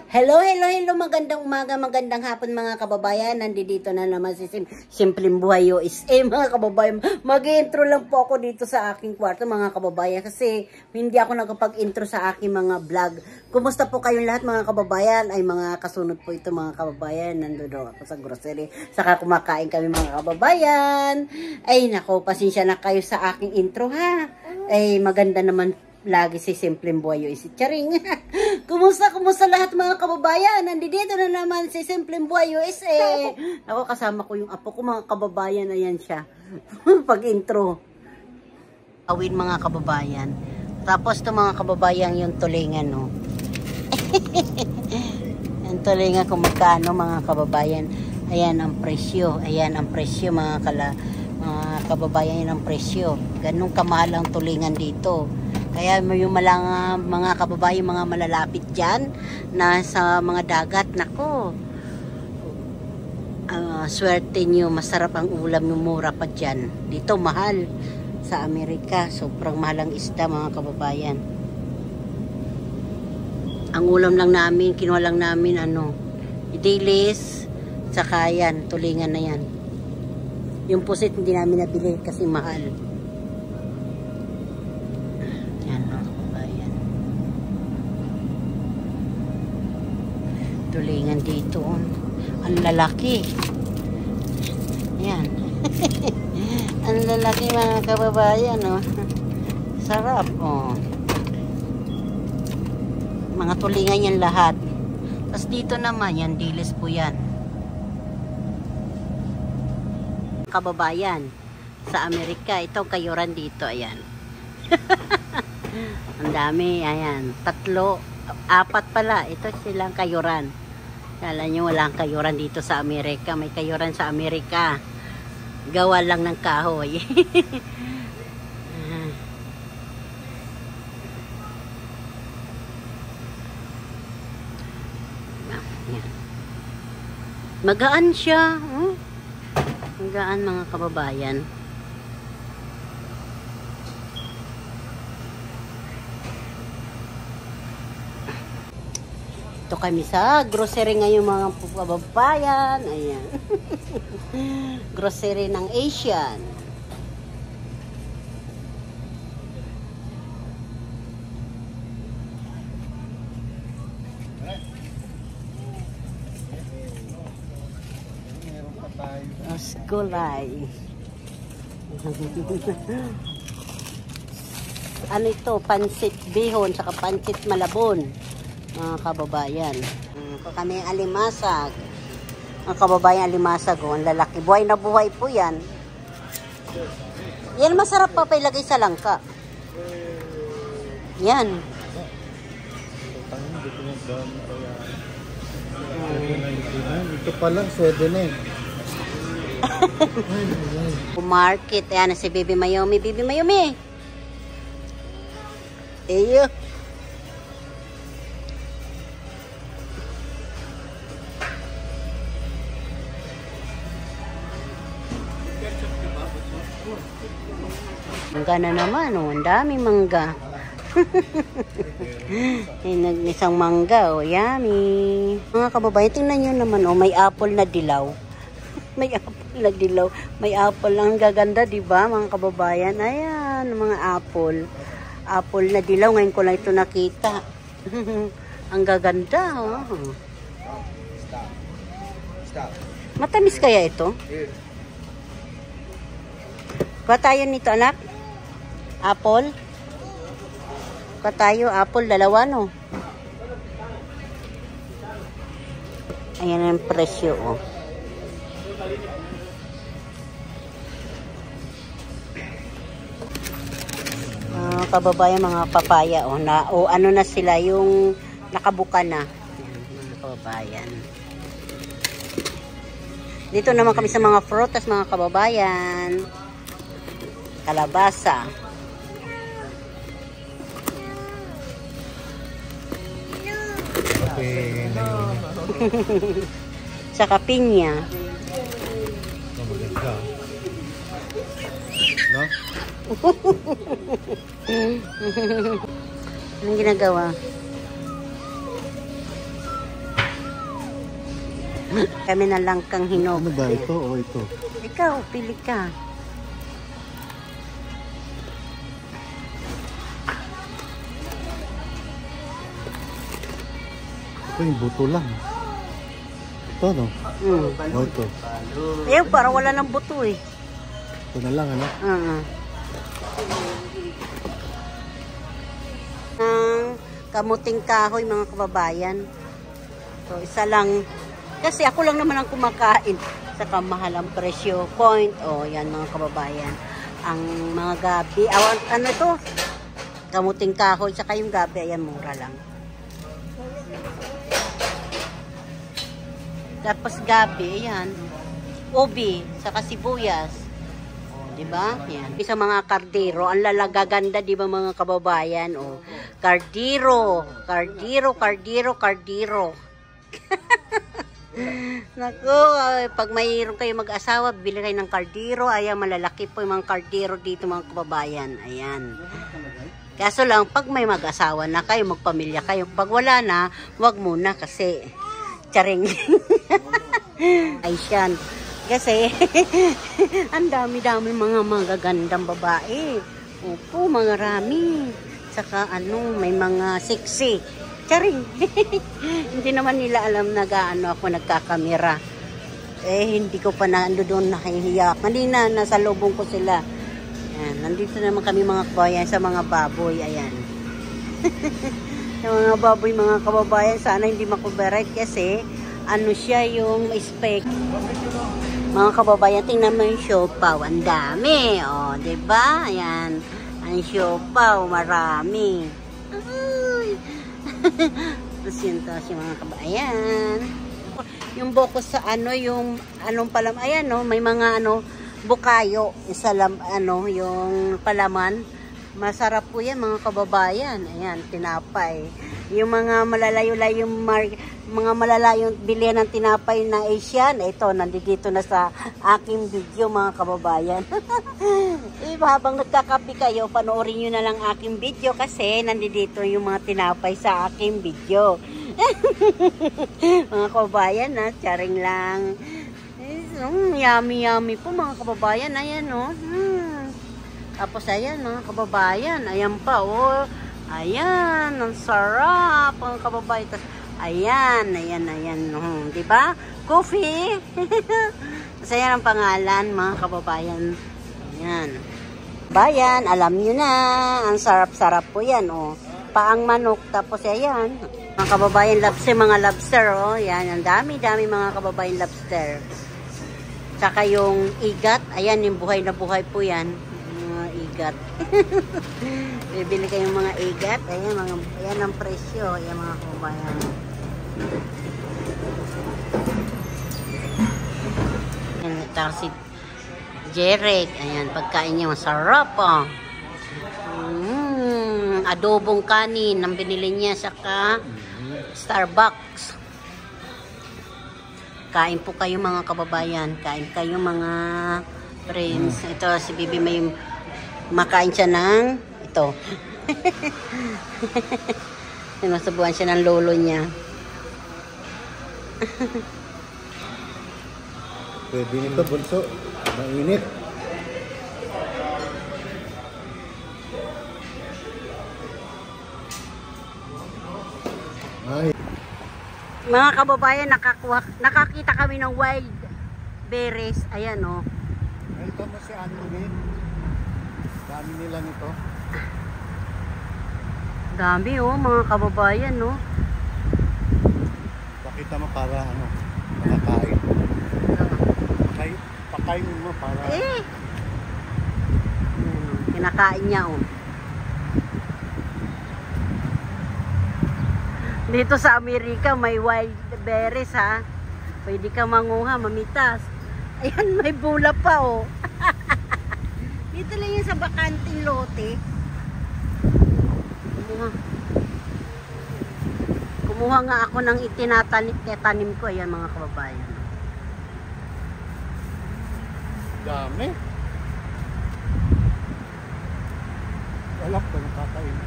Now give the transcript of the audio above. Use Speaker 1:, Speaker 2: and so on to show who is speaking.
Speaker 1: Hello, hello, hello, magandang umaga, magandang hapon mga kababayan. Nandito na naman si Simpleng Buhay USA mga kababayan. Mag-intro lang po ako dito sa aking kwarto mga kababayan kasi hindi ako nakapag-intro sa aking mga vlog. Kumusta po kayong lahat mga kababayan? Ay mga kasunod po ito mga kababayan. Nandoon ako sa grocery. Saka kumakain kami mga kababayan. Ay nako, pasensya na kayo sa aking intro ha. Ay maganda naman lagi si Simpleng Buhay USA. Charing. Kumusta lahat mga kababayan? Nandito na naman si Simpleng Buhay USA. Ako kasama ko yung apo ko mga kababayan. Ayan siya. Pag intro. Awin mga kababayan. Tapos to mga kababayan yung tulingan no. Yung tulingan kung magkano mga kababayan. Ayan ang presyo. Ayan ang presyo mga kababayan, yun ang presyo. Ganun kamahal ang tulingan dito. Kaya yung mga kababayan, mga malalapit dyan, na sa mga dagat, nako, swerte nyo, masarap ang ulam yung mura pa dyan. Dito, mahal. Sa Amerika, sobrang mahal ang isda, mga kababayan. Ang ulam lang namin, kinuha lang namin, dilis, saka yan, tulingan na yan. Yung pusit, hindi namin nabili kasi mahal. Tulingan dito. Ang lalaki. Yan. Ang lalaki mga kababayan. Oh. Sarap. Oh. Mga tulingan yan lahat. Tapos dito naman, yan dilis po yan. Kababayan. Sa Amerika. Ito kayuran dito. Ayan. Ang dami. Ayan. 3, 4 pala. Ito silang kayuran. Kala nyo walang kayuran dito sa Amerika. May kayuran sa Amerika. Gawa lang ng kahoy. Magaan siya. Magaan mga kababayan. Ito kami sa grocery ngayon mga kababayan. Ayan. Grocery ng Asian. Osgulay. Ano ito? Pansit bihon saka pansit malabon. Mga kababayan. Kami alimasag. Mga kababayan alimasag. Ang lalaki. Buhay na buhay po yan. Yan masarap pa ilagay sa langka. Yan.
Speaker 2: Ito pa lang, 7 na eh.
Speaker 1: Market. Ayan si Bibi Mayomi. Bibi Mayomi. Eyo. Mangga na naman, oh. Ang daming mangga. Isang mangga, oh. Yummy. Mga kababayan, tingnan nyo naman, oh. May apple na dilaw. May apple na dilaw. May apple lang. Gaganda, diba, mga kababayan? Ayan, mga apple. Apple na dilaw. Ngayon ko lang ito nakita. Ang gaganda, oh. Matamis kaya ito? Kuha tayo nito, anak. Apple. Kuha tayo, apple, dalawa, no? Ayan ang presyo, oh. Kababayan, mga papaya, oh. Ano na sila, yung nakabuka na. Ayan, mga kababayan. Dito naman kami sa mga frutas, mga kababayan. Kalabasa. Saka pinya.
Speaker 2: Maganda. No?
Speaker 1: Anong ginagawa? Kami na lang kang hinog.
Speaker 2: Ano ba ito o ito?
Speaker 1: Ikaw, pili ka.
Speaker 2: Ito yung buto lang. Ito no? O ito.
Speaker 1: Ayaw, parang wala ng buto eh.
Speaker 2: Ito na lang ano?
Speaker 1: Ang kamuting kahoy mga kababayan. So isa lang. Kasi ako lang naman ang kumakain. Sa kamahal ang presyo. Point. O yan mga kababayan. Ang mga gabi. Ano ito? Kamuting kahoy. Saka yung gabi. Ayan mura lang. Tapos gabi. Ayan. Ubi. Saka sibuyas. Diba? Yan. Sa mga kardero, ang lalagaganda, diba mga kababayan? O, kardero. Kardero, kardero, kardero. Naku, pag mayroon kayo mag-asawa, bili kayo ng kardero. Ayan, malalaki po yung mga kardero dito mga kababayan. Ayan. Kaso lang, pag may mag-asawa na kayo, magpamilya kayo. Pag wala na, wag muna kasi charing. Ay, siyan. Kasi, ang dami-dami mga magagandang babae. Opo, mga rami. Saka may mga sexy. Charing. Hindi naman nila alam na ako nagkakamera. Hindi ko pa doon nakahihiya. Kanina, nasa lubong ko sila. Ayan, nandito naman kami mga kababayan sa mga baboy. Ayan. Sa mga baboy, mga kababayan, sana hindi makuberait kasi siya yung spec. Mga kababayan, tingnan mo yung siopaw. Ang dami. O, diba? Ayan. Ang siopaw, marami. Tapos yun, yung mga kababayan. Yung boko sa yung anong palam. Ayan, no? May mga bukayo. Yung palaman. Masarap po yan, mga kababayan. Ayan, tinapay. Yung mga malalayo-layong mga malalayong bilihan ng tinapay na Asian, ito, nandito na sa aking video mga kababayan. Habang nagkakapi kayo, panoorin nyo na lang aking video kasi nandito yung mga tinapay sa aking video. Mga kababayan, charing lang. Yummy po mga kababayan. Ayan, no? Tapos ayan mga kababayan, ayan pa, oh. Ayan, ang sarap mga kababayan. Ayan, diba? Coffee. Kasi yan ang pangalan, mga kababayan. Ayan. Bayan, alam nyo na. Ang sarap-sarap po yan, oh. Paang manok, tapos ayan. Mga kababayan, mga lobster, oh. Yan, ang dami-dami mga kababayan lobster. Tsaka yung igat, ayan, yung buhay na buhay po yan. Mga igat. Bibili kayong mga igat. Ayan ang presyo. Ayan mga kababayan. Ayan, ito si Jeric. Ayan, pagkain niya masarap, oh. Adobong kanin ang binili niya saka Starbucks. Kain po kayo mga kababayan. Kain kayo mga friends. Ito si Bibi may makain siya ng ito. Nasubuhan siya ng lolo niya.
Speaker 2: Pwede nito, bunso. Mainit. Ay.
Speaker 1: Mga kababayan, nakakita kami ng wild berries. Ayan, oh.
Speaker 2: Ito mo si Anthony. Dami nila nito.
Speaker 1: Dami, oh, mga kababayan, no?
Speaker 2: Pakita mo para makakain. Pakain mo para...
Speaker 1: Kinakain niya, oh. Dito sa Amerika, may wild berries, ha? Pwede ka manguha, mamitas. Ayan, may bula pa, oh. Dito lang yan sa bakanting lote. Kumuha nga ako ng itinatanim ko. Ayan mga kababayan.
Speaker 2: Dami. Wala pa nakakain.